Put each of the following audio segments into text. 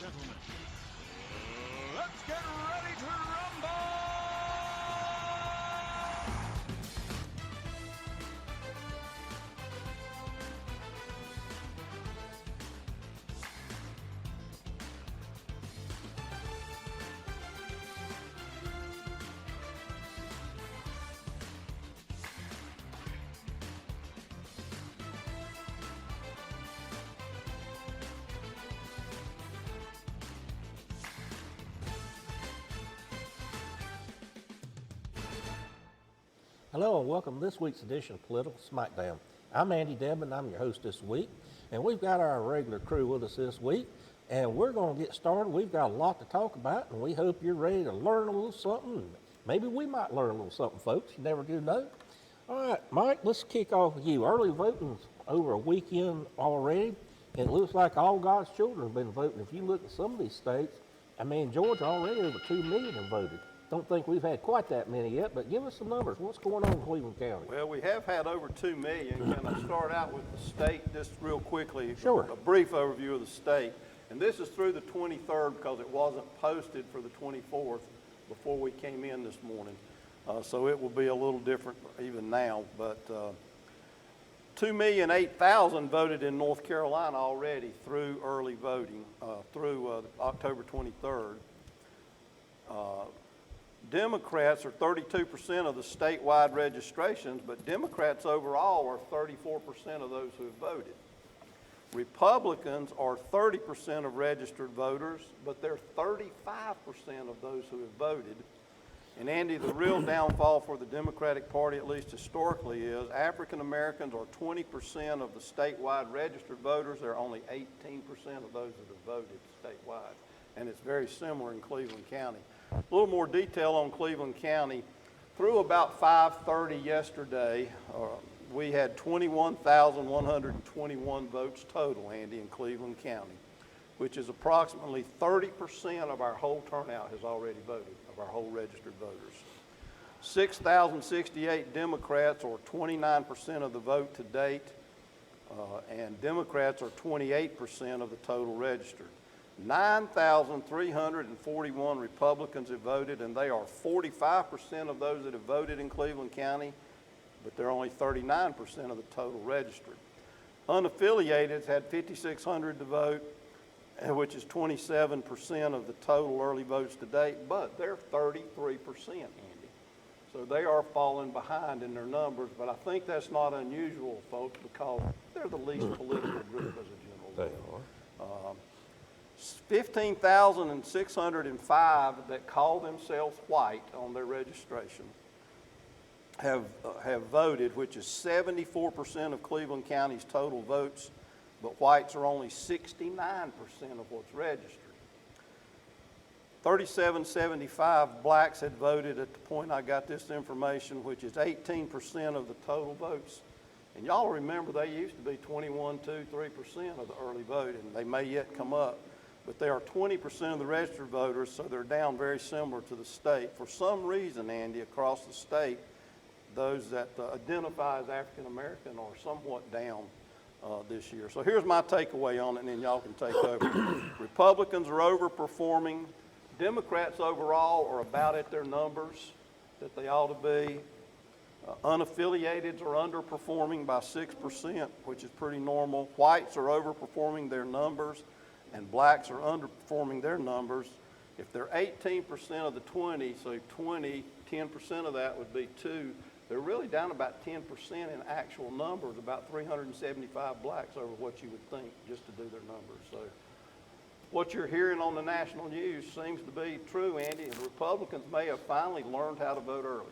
gentlemen, let's get ready to rumble! Hello and welcome to this week's edition of Political Smackdown. I'm Andy Debin, I'm your host this week, and we've got our regular crew with us this week, and we're going to get started. We've got a lot to talk about, and we hope you're ready to learn a little something. Maybe we might learn a little something, folks. You never do know. All right, Mike, let's kick off with you. Early voting's over a weekend already, and it looks like all God's children have been voting. If you look at some of these states, Georgia already over 2 million have voted. Don't think we've had quite that many yet, but give us some numbers. What's going on in Cleveland County? Well, we have had over 2 million. Can I start out with the state just real quickly? Sure. A brief overview of the state. And this is through the 23rd because it wasn't posted for the 24th before we came in this morning. So it will be a little different even now. But 2,008,000 voted in North Carolina already through early voting, through October 23rd. Democrats are 32% of the statewide registrations, but Democrats overall are 34% of those who have voted. Republicans are 30% of registered voters, but they're 35% of those who have voted. And Andy, the real downfall for the Democratic Party, at least historically, is African Americans are 20% of the statewide registered voters. They're only 18% of those that have voted statewide. And it's very similar in Cleveland County. A little more detail on Cleveland County. Through about 5:30 yesterday, we had 21,121 votes total, Andy, in Cleveland County, which is approximately 30% of our whole turnout has already voted, of our whole registered voters. 6,068 Democrats, or 29% of the vote to date, and Democrats are 28% of the total registered. 9,341 Republicans have voted, and they are 45% of those that have voted in Cleveland County, but they're only 39% of the total registered. Unaffiliated had 5,600 to vote, which is 27% of the total early votes to date, but they're 33%, Andy. So they are falling behind in their numbers, but I think that's not unusual, folks, because they're the least political group as a general rule. They are. 15,605 that call themselves white on their registration have voted, which is 74% of Cleveland County's total votes, but whites are only 69% of what's registered. 3,775 blacks had voted at the point I got this information, which is 18% of the total votes. And y'all remember they used to be 21, 2, 3% of the early vote, and they may yet come up. But they are 20% of the registered voters, so they're down very similar to the state. For some reason, Andy, across the state, those that identify as African American are somewhat down this year. So here's my takeaway on it, and then y'all can take over. Republicans are overperforming. Democrats overall are about at their numbers that they ought to be. Unaffiliated are underperforming by 6%, which is pretty normal. Whites are overperforming their numbers, and blacks are underperforming their numbers. If they're 18% of the 20, so 10% of that would be 2. They're really down about 10% in actual numbers, about 375 blacks over what you would think just to do their numbers. So what you're hearing on the national news seems to be true, Andy, and Republicans may have finally learned how to vote early.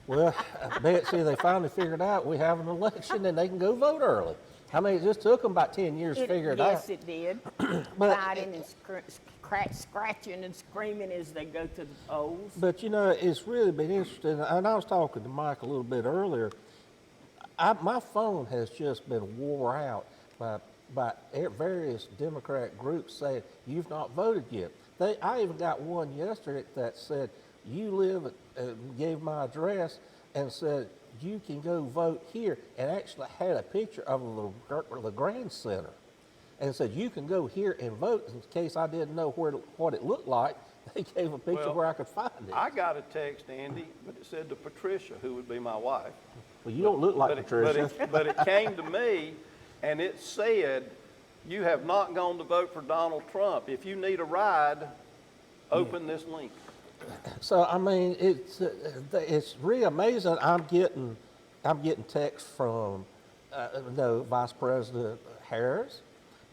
Well, I bet they finally figured out we have an election and they can go vote early. It just took them about 10 years to figure it out. Yes, it did. But- Fighting and scratching and screaming as they go to the polls. But it's really been interesting, and I was talking to Mike a little bit earlier. My phone has just been wore out by various Democrat groups saying, you've not voted yet. I even got one yesterday that said, you live, gave my address and said, you can go vote here, and actually had a picture of the Grand Center. and said, you can go here and vote. In case I didn't know what it looked like, they gave a picture Well, where I could find it. I got a text, Andy, but it said to Patricia, who would be my wife. Well, you don't look like Patricia. But it came to me, and it said, you have not gone to vote for Donald Trump. If you need a ride, open this link. So I mean, it's really amazing. I'm getting texts from Vice President Harris,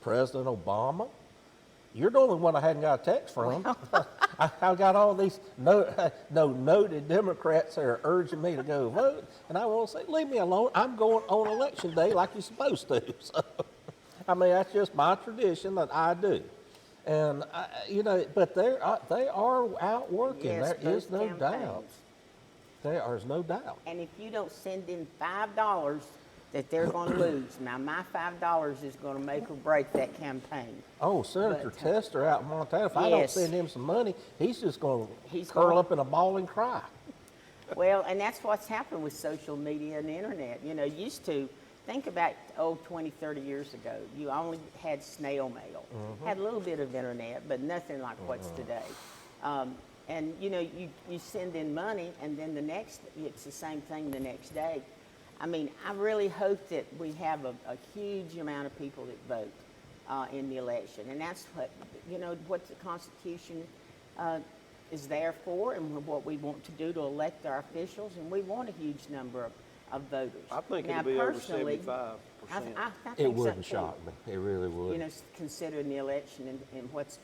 President Obama. You're the only one I hadn't got a text from. I got all these noted Democrats that are urging me to go vote, and I want to say, leave me alone. I'm going on election day like you're supposed to. So, I mean, that's just my tradition that I do. And, but they are out working. Yes, There is both no doubt. campaigns. There is no doubt. And if you don't send in $5, that they're going to lose. Now, my $5 is going to make or break that campaign. Oh, Senator But, Tester out in Montana, if I don't yes. send him some money, he's just going He's to curl gonna- up in a ball and cry. Well, and that's what's happened with social media and the internet. Used to, think about, 20, 30 years ago, you only had snail mail. Had a little bit of internet, but nothing like what's today. And, you send in money, and then it's the same thing the next day. I mean, I really hope that we have a huge amount of people that vote in the election. And that's what the Constitution is there for, and what we want to do to elect our officials. And we want a huge number of voters. I think Now, it'll be over personally, 75%. I think It so, wouldn't too. shock me. It really would. Considering the election and what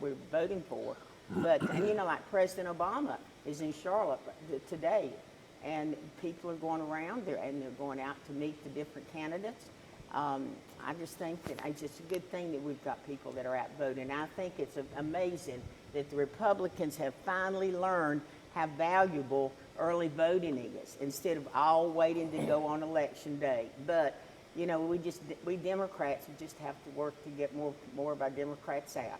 we're voting for. But, and like President Obama is in Charlotte today, and people are going around there, and they're going out to meet the different candidates. I just think that it's just a good thing that we've got people that are out voting. I think it's amazing that the Republicans have finally learned how valuable early voting is, instead of all waiting to go on election day. But we Democrats just have to work to get more of our Democrats out.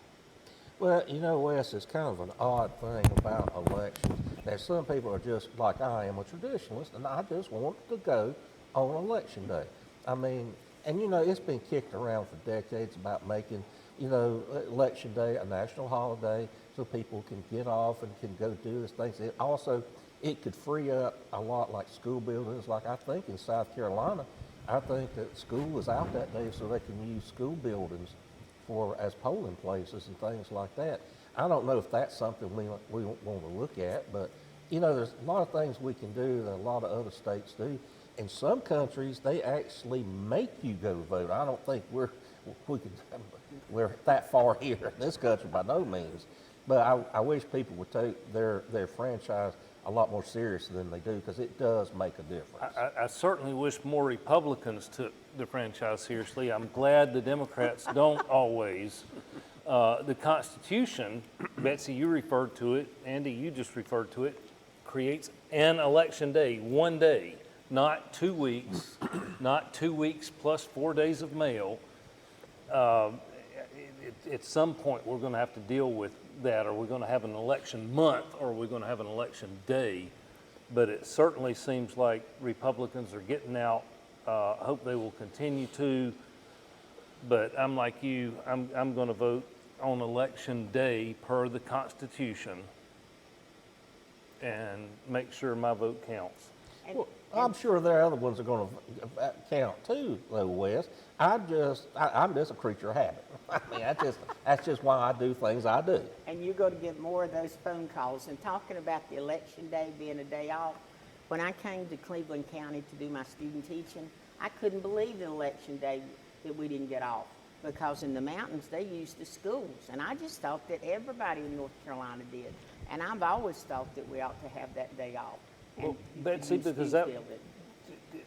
Well, Wes, it's kind of an odd thing about elections. That some people are just like I am, a traditionalist, and I just want to go on election day. I mean, and it's been kicked around for decades about making, election day a national holiday so people can get off and can go do these things. It could free up a lot, like school buildings. Like I think in South Carolina, I think that school is out that day so they can use school buildings as polling places and things like that. I don't know if that's something we want to look at, but there's a lot of things we can do that a lot of other states do. In some countries, they actually make you go vote. I don't think we're that far here in this country by no means. But I wish people would take their franchise a lot more serious than they do, because it does make a difference. I certainly wish more Republicans took the franchise seriously. I'm glad the Democrats don't always. The Constitution, Betsy, you referred to it, Andy, you just referred to it, creates an election day, one day, not 2 weeks, not 2 weeks plus 4 days of mail. At some point, we're going to have to deal with that. Are we going to have an election month, or are we going to have an election day? But it certainly seems like Republicans are getting out. I hope they will continue to. But I'm like you, I'm going to vote on election day per the Constitution and make sure my vote counts. Well, I'm sure there are other ones that are going to count too, though, Wes. I'm just a creature of habit. I mean, that's just why I do things I do. And you're going to get more of those phone calls. And talking about the election day being a day off, when I came to Cleveland County to do my student teaching, I couldn't believe the election day that we didn't get off, because in the mountains they used the schools. And I just thought that everybody in North Carolina did. And I've always thought that we ought to have that day off. And Well, you Betsy, can because still build it.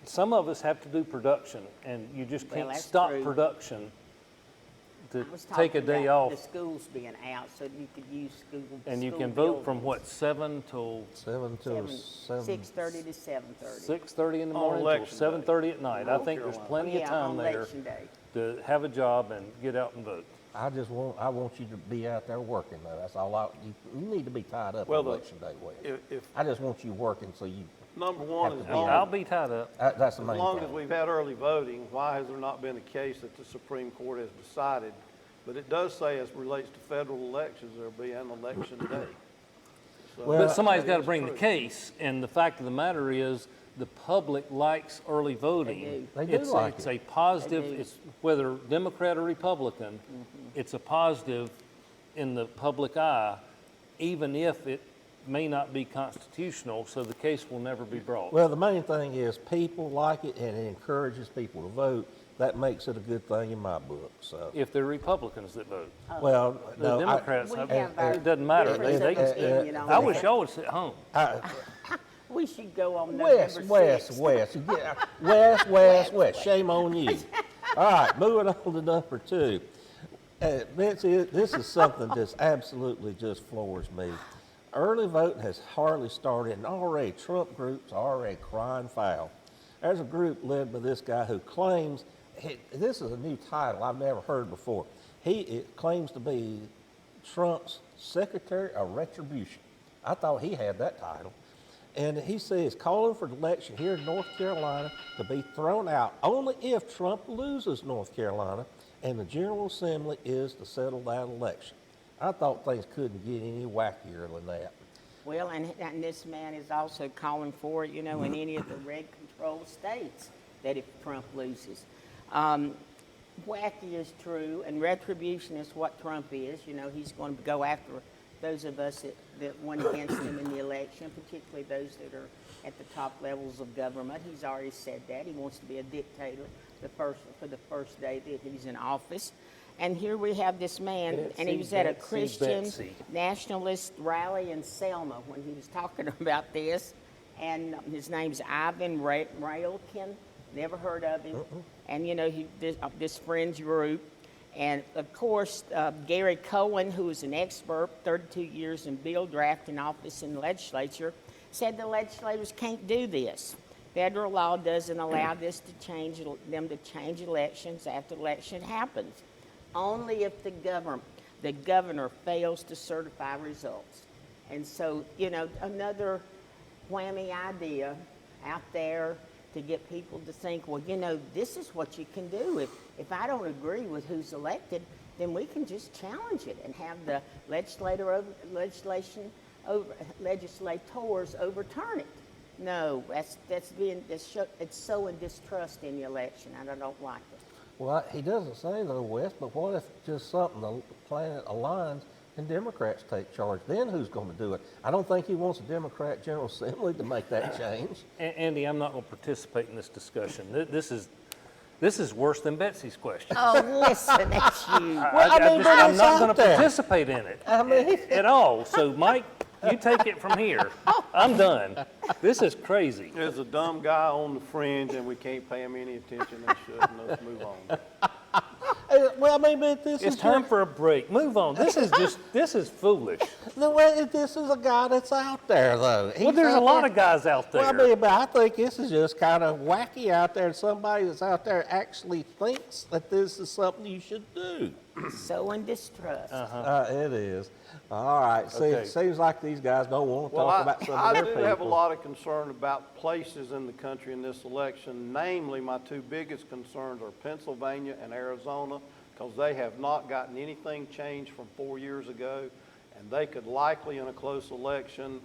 some of us have to do production, and you just Well, can't that's stop true. production to I was take a talking day about off. the schools being out, so you could use school. And you school can vote from buildings. what, 7 till 7 till 7. 6:30 to 7:30. 6:30 in the On morning till election day. 7:30 at night. I North think there's Carolina. plenty of Yeah, time on there election day. to have a job and get out and vote. I want you to be out there working, though. That's all you need to be tied up Well, on election day, Wes. If I just want you working so you Number one, have as to long I'll as, be tied up. That's the as main long as thing. we've had early voting, why has there not been a case that the Supreme Court has decided? But it does say as relates to federal elections, there'll be an election day. So Well, But somebody's that got to is bring the true. case, and the fact of the matter is, the public likes early voting. They do like It's it. a positive, They do. it's whether Democrat or Republican, it's a positive in the public eye, even if it may not be constitutional, so the case will never be brought. Well, the main thing is people like it and it encourages people to vote. That makes it a good thing in my book, so. If they're Republicans that vote. Well, The no, Democrats, We have- have our it doesn't matter. difference They of can- opinion on I wish that. y'all would sit home. We should go on West, November West, 6th. West. You get, West. Shame on you. All right, moving on to number 2. Betsy, this is something just absolutely just floors me. Early voting has hardly started, and already Trump groups are already crying foul. There's a group led by this guy who claims, this is a new title I've never heard before. It claims to be Trump's Secretary of Retribution. I thought he had that title. And he says calling for the election here in North Carolina to be thrown out only if Trump loses North Carolina and the General Assembly is to settle that election. I thought things couldn't get any wackier than that. Well, and this man is also calling for, in any of the red-controlled states, that if Trump loses. Wacky is true, and retribution is what Trump is. He's going to go after those of us that went against him in the election, particularly those that are at the top levels of government. He's already said that. He wants to be a dictator for the first day that he's in office. And here we have this man, and he was at a Christian Betsy. nationalist rally in Selma when he was talking about this. And his name's Ivan Railkin. Never heard of him. And, this friends group. And, of course, Gary Cohen, who is an expert, 32 years in bill drafting office in the legislature, said the legislators can't do this. Federal law doesn't allow them to change elections after the election happens. Only if the governor fails to certify results. And so, another whammy idea out there to get people to think, well, this is what you can do. If I don't agree with who's elected, then we can just challenge it and have the legislators overturn it. No, it's sowing distrust in the election, and I don't like it. Well, he doesn't say though, West, but what if just something, the planet aligns and Democrats take charge? Then who's going to do it? I don't think he wants a Democrat General Assembly to make that change. Andy, I'm not going to participate in this discussion. This is worse than Betsy's question. Oh, listen, that's you. I'm it's not out going to there. participate in it I mean, at all. So, Mike, you take it from here. I'm done. This is crazy. There's a dumb guy on the fringe and we can't pay him any attention and shouldn't. Let's move on. well, I mean, but this It's is time for a break. Move on. This is foolish. the way this is a guy that's out there, though. Well, there's a lot of guys out there. Well, I mean, but I think this is just kind of wacky out there. Somebody that's out there actually thinks that this is something you should do. Sowing distrust. It is. All right. See, Okay. it seems like these guys don't want to Well, talk about some I of their do people. have a lot of concern about places in the country in this election. Namely, my two biggest concerns are Pennsylvania and Arizona, because they have not gotten anything changed from 4 years ago, and they could likely, in a close election,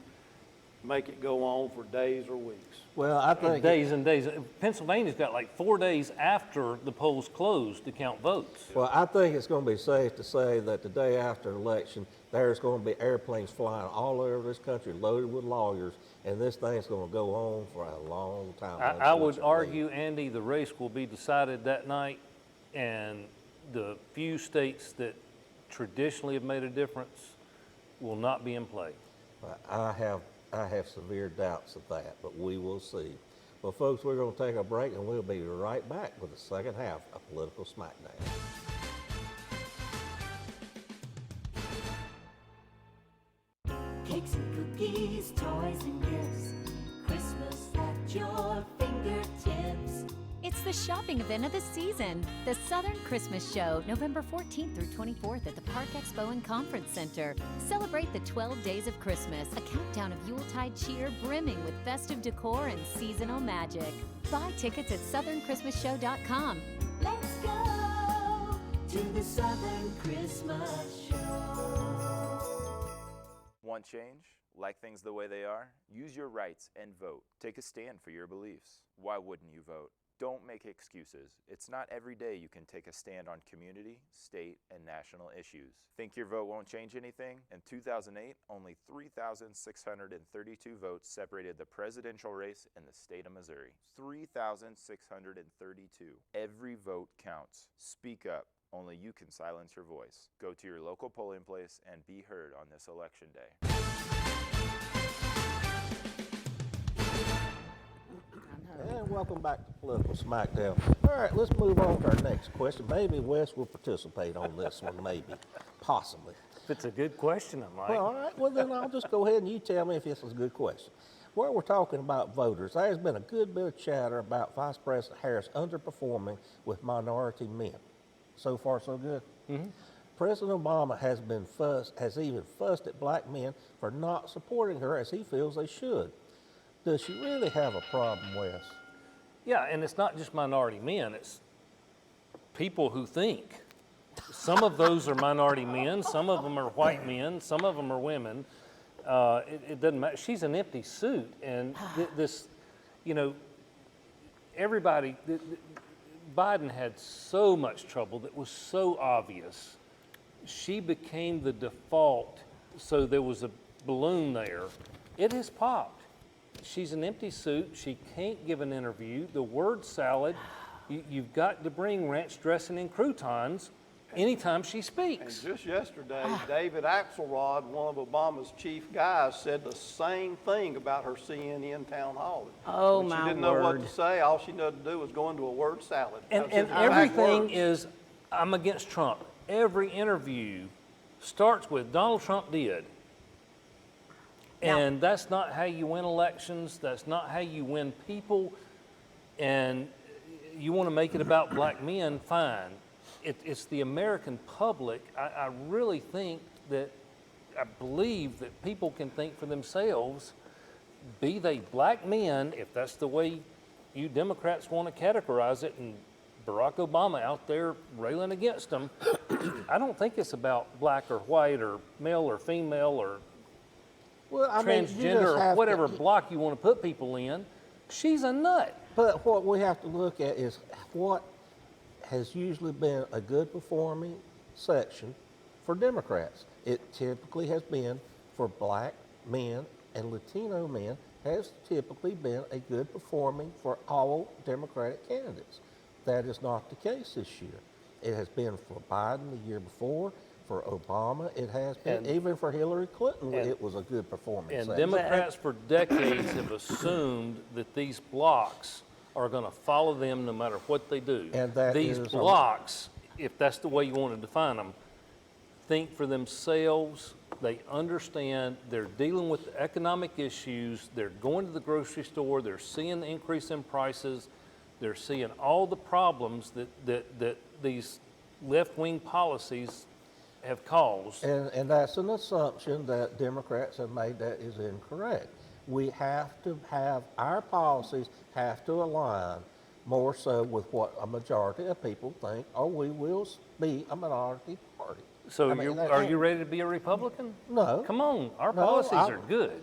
make it go on for days or weeks. Well, I think Days and days. Pennsylvania's got like 4 days after the polls close to count votes. Well, I think it's going to be safe to say that the day after the election, there's going to be airplanes flying all over this country loaded with lawyers, and this thing's going to go on for a long time. I would unfortunately. argue, Andy, the race will be decided that night, and the few states that traditionally have made a difference will not be in play. I have severe doubts of that, but we will see. Well, folks, we're going to take a break, and we'll be right back with the second half of Political Smackdown. Cakes and cookies, toys and gifts, Christmas at your fingertips. It's the shopping event of the season, the Southern Christmas Show, November 14th through 24th at the Park Expo and Conference Center. Celebrate the 12 days of Christmas, a countdown of Yuletide cheer brimming with festive decor and seasonal magic. Buy tickets at southernchristmasshow.com. Let's go to the Southern Christmas Show. Want change? Like things the way they are? Use your rights and vote. Take a stand for your beliefs. Why wouldn't you vote? Don't make excuses. It's not every day you can take a stand on community, state, and national issues. Think your vote won't change anything? In 2008, only 3,632 votes separated the presidential race in the state of Missouri. 3,632. Every vote counts. Speak up. Only you can silence your voice. Go to your local polling place and be heard on this election day. And welcome back to Political Smackdown. All right, let's move on to our next question. Maybe Wes will participate on this one, maybe, possibly. If it's a good question, I might. Well, all right, well then I'll just go ahead and you tell me if this is a good question. Where we're talking about voters, there's been a good bit of chatter about Vice President Harris underperforming with minority men. So far, so good. Mm-hmm. President Obama has even fussed at black men for not supporting her as he feels they should. Does she really have a problem, Wes? Yeah, and it's not just minority men, it's people who think. Some of those are minority men, some of them are white men, some of them are women. It doesn't matter. She's an empty suit, and this, you know, everybody, Biden had so much trouble that was so obvious. She became the default, so there was a balloon there. It has popped. She's an empty suit. She can't give an interview. The word salad, you've got to bring ranch dressing and croutons anytime she speaks. And just yesterday, David Axelrod, one of Obama's chief guys, said the same thing about her CNN town hall. Oh, when my she didn't know what word. to say, all she knew to do was go into a word salad. And everything is, I'm against Trump. Every interview starts with Donald Trump did. And that's not how you win elections. That's not how you win people. And you want to make it about black men, fine. It's the American public. I really think that, I believe that people can think for themselves, be they black men, if that's the way you Democrats want to categorize it, and Barack Obama out there railing against them. I don't think it's about black or white or male or female or transgender or whatever block you want to put people in. She's a nut. But what we have to look at is what has usually been a good performing section for Democrats. It typically has been for black men and Latino men, has typically been a good performing for all Democratic candidates. That is not the case this year. It has been for Biden the year before, for Obama, it has been, even for Hillary Clinton, it was a good performance. And Democrats for decades have assumed that these blocks are going to follow them no matter what they do. And that these is blocks, if that's the way you want to define them, think for themselves. They understand. They're dealing with economic issues. They're going to the grocery store. They're seeing the increase in prices. They're seeing all the problems that these left-wing policies have caused. And that's an assumption that Democrats have made that is incorrect. We have to have, our policies have to align more so with what a majority of people think, or we will be a minority party. So are you ready to be a Republican? No. Come on, our policies are good.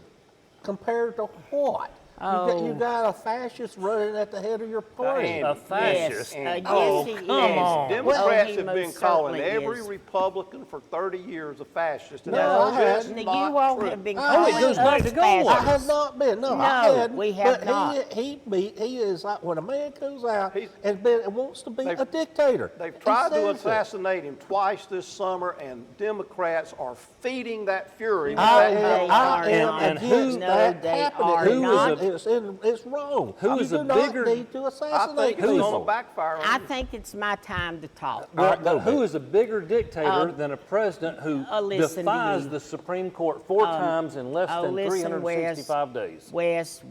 Compared to what? You got a fascist running at the head of your party. A fascist? Yes, Oh, yes, he come is. on. Democrats he have been most calling certainly every is. Republican for 30 years a fascist. And No, that's I just hadn't. not You all true. have been Oh, calling it goes back us to Goldwater. I fascists. have not been. No, I No, hadn't. we have but not. He is like when a man goes out He's- and wants to be They've- a dictator. They've He tried to says it. assassinate him twice this summer, and Democrats are feeding that fury. No, I they am are and not. against who- that No, they happening. are Who not is a it's wrong. Who You is do a not bigger- need to I assassinate think it's people. going to backfire on I you. think it's my time to talk. Well, go but who ahead. is a bigger dictator than a president who listen to defies you. the Supreme Court 4 times in less than Listen, 365 days? Wes.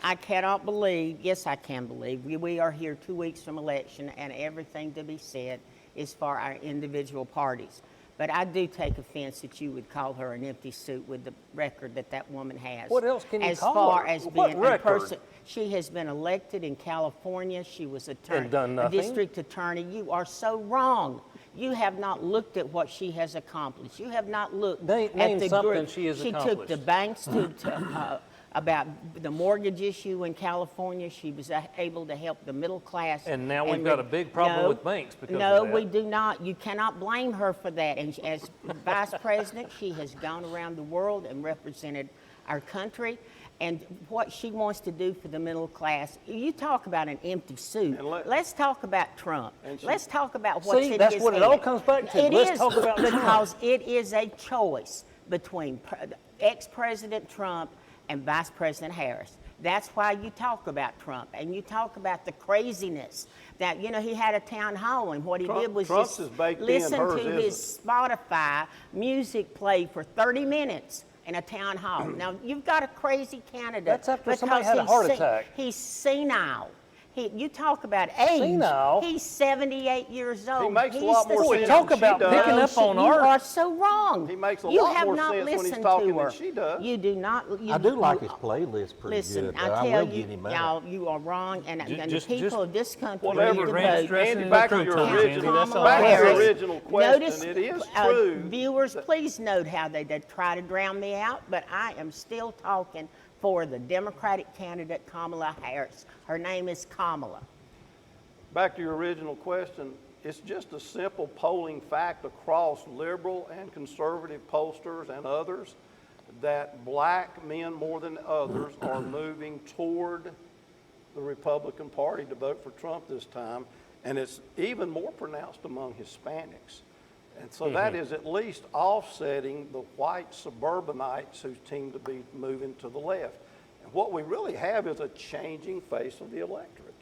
I cannot believe, yes, I can believe, we are here 2 weeks from election and everything to be said is for our individual parties. But I do take offense that you would call her an empty suit with the record that woman has. What else can you as call far her? as What being record? a person, she has been elected in California. She was attorney, And done a nothing? district attorney. You are so wrong. You have not looked at what she has accomplished. You have not looked Name at the something group. she has She took accomplished. the banks about the mortgage issue in California. She was able to help the middle class. And now we've got a big problem with banks because of No, that. we do not. You cannot blame her for that. And as vice president, she has gone around the world and represented our country. And what she wants to do for the middle class, you talk about an empty suit. And Let's talk about Trump. And Let's talk about what's See, in that's his what it hand. all comes back to. It Let's is, talk about Trump. because it is a choice between ex-President Trump and Vice President Harris. That's why you talk about Trump and you talk about the craziness that, he had a town hall and what he did was Trump's just is baked in, listen hers to his Spotify music play for 30 minutes in a town hall. Now, you've got a crazy candidate. That's after somebody had a because heart he's attack. He's senile. You talk about age. Senile? He's 78 years old. He makes a He's lot the more Boy, sense talk than she about does. picking up on you art. are so wrong. He makes a you lot have more not sense when he's listened talking to than her. she does. You do not. I do like his playlist pretty Listen, good. I though. tell will you, get him out. y'all, you are wrong, and the Just- people of this country Whatever, need to Ranch vote. dressing Andy, in back the to your croutons, original, Andy, that's all back to I your say. original question. Notice, It is true. viewers, please note how they try to drown me out, but I am still talking for the Democratic candidate, Kamala Harris. Her name is Kamala. Back to your original question, it's just a simple polling fact across liberal and conservative pollsters and others that black men more than others are moving toward the Republican Party to vote for Trump this time, and it's even more pronounced among Hispanics. And so that is at least offsetting the white suburbanites who seem to be moving to the left. And what we really have is a changing face of the electorate.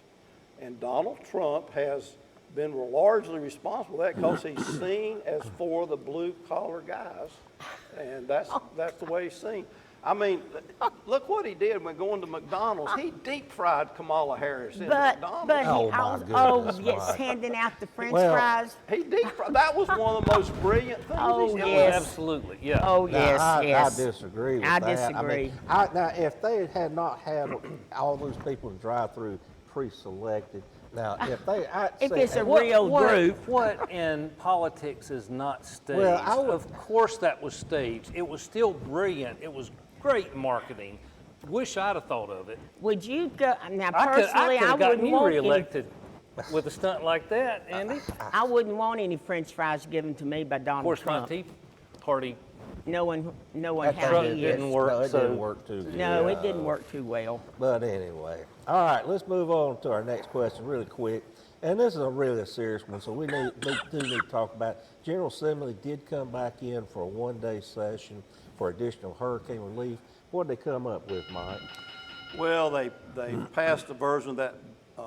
And Donald Trump has been largely responsible for that because he's seen as for the blue-collar guys, and that's the way he's seen. I mean, look what he did when going to McDonald's. He deep-fried Kamala Harris in McDonald's. But Oh, my goodness, yes, Mike. handing out the French Well, fries. He deep-fried. That was one of the most brilliant things Oh, he's yes. Absolutely, yeah. Oh, Now, yes, I yes. disagree with I that. disagree. Now, if they had not had all those people in drive-through pre-selected, now If it's a real group. What in politics is not staged? Well, I would- Of course that was staged. It was still brilliant. It was great marketing. Wish I'd have thought of it. Would you go, now I could personally, I have gotten wouldn't you want reelected with a stunt like that, Andy. I wouldn't want any French fries given to me by Of Donald course, my Trump. Tea Party Knowing That how truck he didn't is. work. No, it so- didn't work too good. No, it didn't work too well. But anyway, all right, let's move on to our next question really quick. And this is really a serious one, so we do need to talk about it. General Assembly did come back in for a one-day session for additional hurricane relief. What did they come up with, Mike? Well, they passed a version of that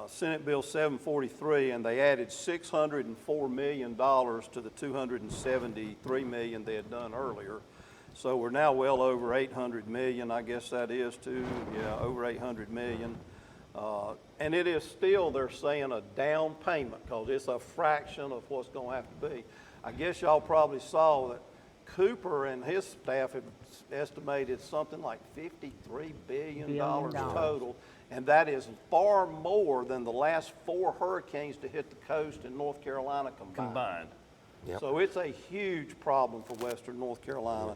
Senate Bill 743, and they added $604 million to the $273 million they had done earlier. So we're now well over $800 million, I guess that is too, yeah, over $800 million. And it is still, they're saying, a down payment because it's a fraction of what's going to have to be. I guess y'all probably saw that Cooper and his staff have estimated something like $53 billion total, and that is far more than the last 4 hurricanes to hit the coast in North Carolina combined. Yep. So it's a huge problem for Western North Carolina.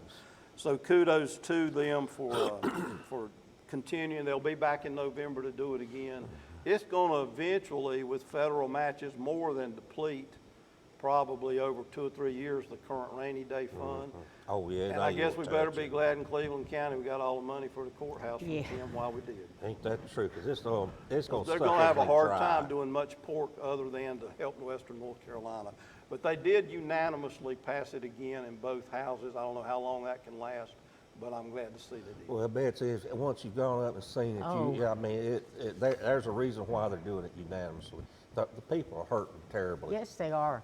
So kudos to them for continuing. They'll be back in November to do it again. It's going to eventually, with federal matches, more than deplete probably over 2 or 3 years the current rainy day fund. Oh, yeah. And now I you guess will we better touch be it. glad in Cleveland County we got all the money for the courthouse from Yeah. them while we did. Ain't that true? Because it's going to They're suck going to have a everything hard dry. time doing much pork other than to help Western North Carolina. But they did unanimously pass it again in both houses. I don't know how long that can last, but I'm glad to see they did. Well, Betsy, once you've gone up and seen it, Oh. I mean, there's a reason why they're doing it unanimously. The people are hurting terribly. Yes, they are.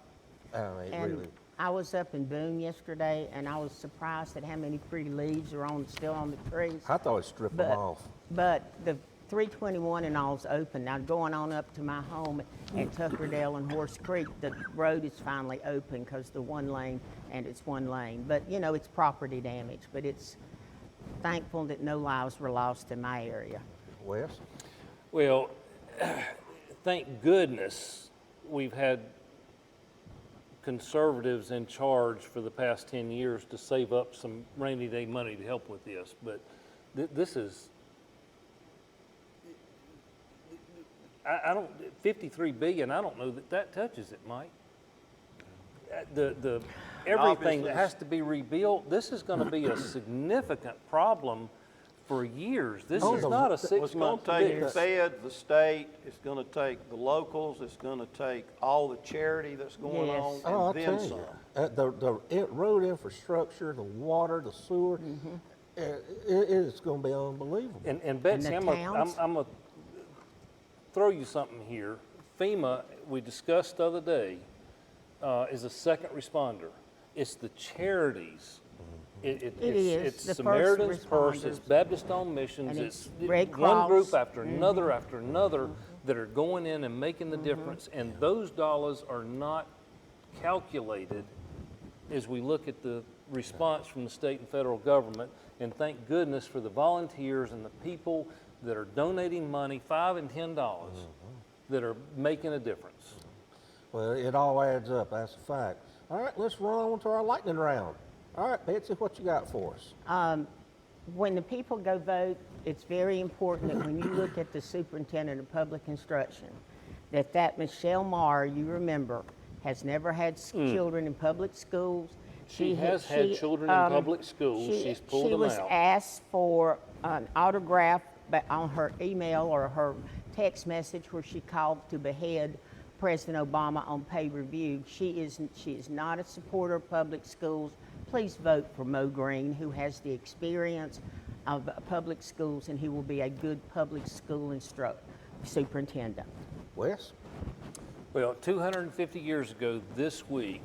I mean, And really. I was up in Boone yesterday, and I was surprised at how many pretty leaves are still on the trees. I thought it'd strip them off. But the 321 and all's open. Now, going on up to my home at Tuckerdale and Horse Creek, the road is finally open because the one lane, and it's one lane. But, you know, it's property damage, but it's thankful that no lives were lost in my area. Wes? Well, thank goodness we've had conservatives in charge for the past 10 years to save up some rainy day money to help with this. But this is, I don't, 53 billion, I don't know that touches it, Mike. Everything Obviously, that has to be rebuilt, this is going to be a significant problem for years. This is not a It's going 6-month to take the fix. Fed, the state, it's going to take the locals, it's going to take all the charity that's going Yes. on, Oh, I'll and tell then you, some. the road infrastructure, the water, the sewer, it's going to be unbelievable. And Betsy, the I'm towns? going to throw you something here. FEMA, we discussed the other day, is a second responder. It's the charities. It It's is, the first Samaritan's Purse, it's responders. Baptist Home Missions, And it's it's Red one group Cross. after another that are going in and making the difference. And those dollars are not calculated as we look at the response from the state and federal government. And thank goodness for the volunteers and the people that are donating money, $5 and $10, that are making a difference. Well, it all adds up, that's a fact. All right, let's run on to our lightning round. All right, Betsy, what you got for us? When the people go vote, it's very important that when you look at the superintendent of public instruction, that Michelle Marr, you remember, has never had children in public schools. She has had children in public schools. She's pulled them She was out. asked for an autograph on her email or her text message where she called to behead President Obama on pay review. She is not a supporter of public schools. Please vote for Mo Green, who has the experience of public schools and who will be a good public school superintendent. Wes? Well, 250 years ago this week,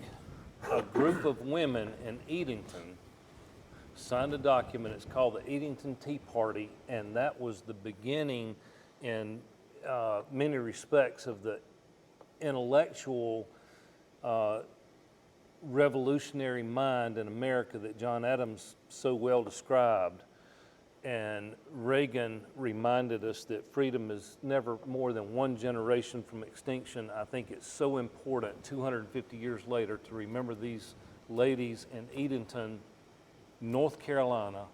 a group of women in Edenton signed a document. It's called the Edenton Tea Party, and that was the beginning in many respects of the intellectual revolutionary mind in America that John Adams so well described. And Reagan reminded us that freedom is never more than one generation from extinction. I think it's so important 250 years later to remember these ladies in Edenton, North Carolina,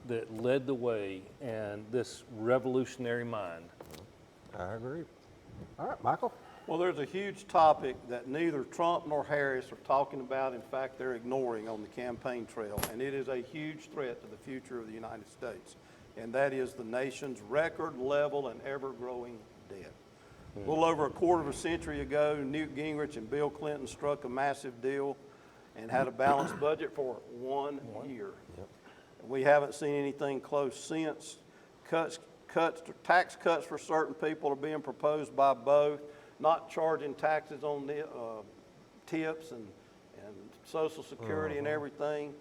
that led the way and this revolutionary mind. I agree. All right, Michael? Well, there's a huge topic that neither Trump nor Harris are talking about. In fact, they're ignoring on the campaign trail, and it is a huge threat to the future of the United States, and that is the nation's record level and ever-growing debt. A little over a quarter of a century ago, Newt Gingrich and Bill Clinton struck a massive deal and had a balanced budget for 1 year. We haven't seen anything close since. Tax cuts for certain people are being proposed by both. Not charging taxes on the, tips and Social Security and everything.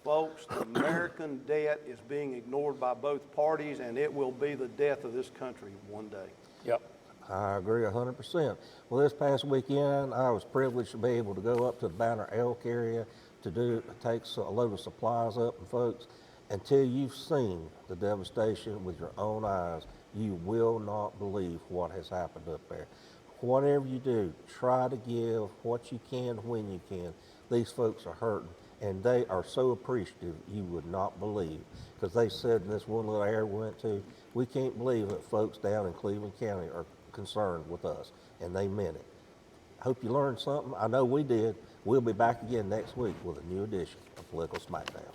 Folks, the American debt is being ignored by both parties, and it will be the death of this country one day. Yep. I agree 100%. Well, this past weekend, I was privileged to be able to go up to the Banner Elk area to take a load of supplies up, and folks, until you've seen the devastation with your own eyes, you will not believe what has happened up there. Whatever you do, try to give what you can when you can. These folks are hurting, and they are so appreciative you would not believe. Because they said in this one little area we went to, we can't believe that folks down in Cleveland County are concerned with us, and they meant it. Hope you learned something. I know we did. We'll be back again next week with a new edition of Political Smackdown.